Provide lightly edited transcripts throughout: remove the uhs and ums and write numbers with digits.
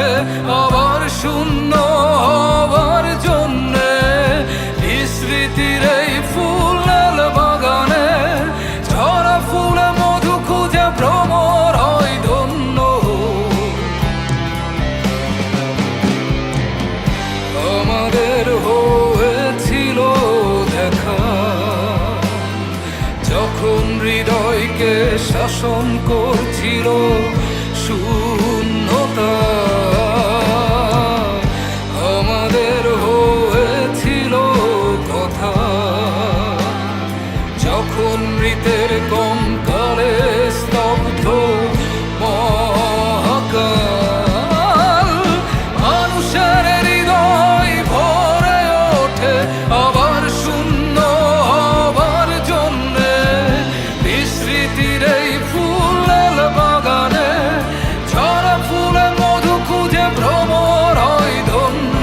ওঠে আবার শূন্য হবার জন্যে। স্মৃতির এই ফুলের বাগানে ঝরা ফুলে মধু খুঁজে ভ্রমর হয় ধন্য। আমাদের হয়েছিল দেখা যখন হৃদয়কে শাসন করছিল শূন্যতা। আমাদের হয়েছিল কথা যখন মৃতের কঙ্কালে স্তব্ধ মহাকাল। মানুষের হৃদয় ভরে ওঠে আবার শূন্য হবার জন্যে। বিস্মৃতির এই ফুলের বাগানে ঝরা ফুলে মধু খুঁজে ভ্রমর হয় ধন্য।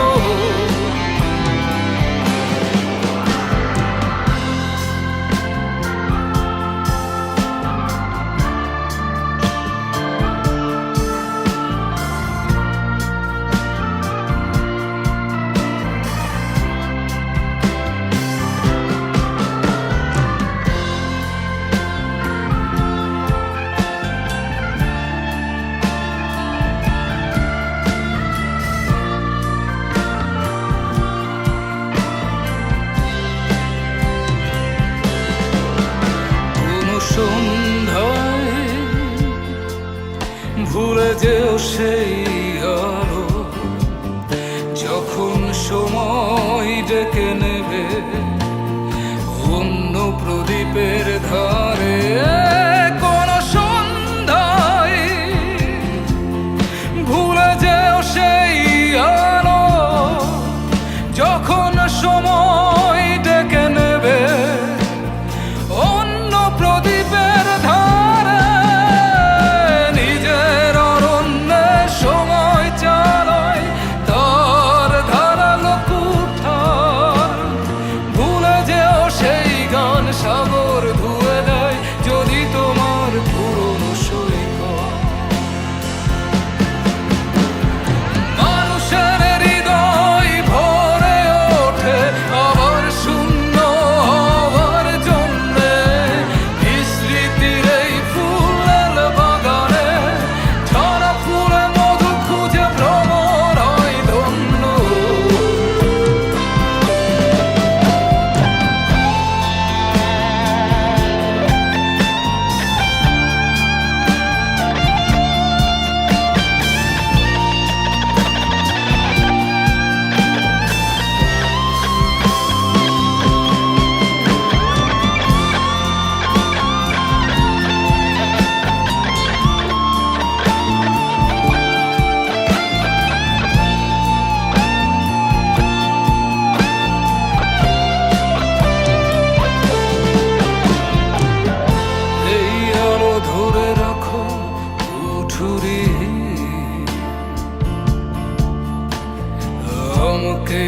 সন্ধ্যায় ভুলে যেও সেই আলো যখন সময় ডেকে নেবে অন্য প্রদীপের ধারে। কোন সন্ধ্যায় ভুলে যেও সেই আলো যখন সময় ডেকে নেবে অন্য প্রদীপের ধারে। নিজের অরণ্যে সময় চালায় তার ধারালো কুঠার। ভুলে যেও সেই গান সাগর ধুয়ে দেয় যদি তোমার পুরনো সৈকত। মানুষের হৃদয় ভরে ওঠে আবার শূন্য হবার জন্যে। স্মৃতির এই ফুলের বাগানে ঝরা ফুলে মধু খুঁজে ভ্রমর হয় ধন্য। এই আলো ধরে রাখো কুঠুরি আমাকে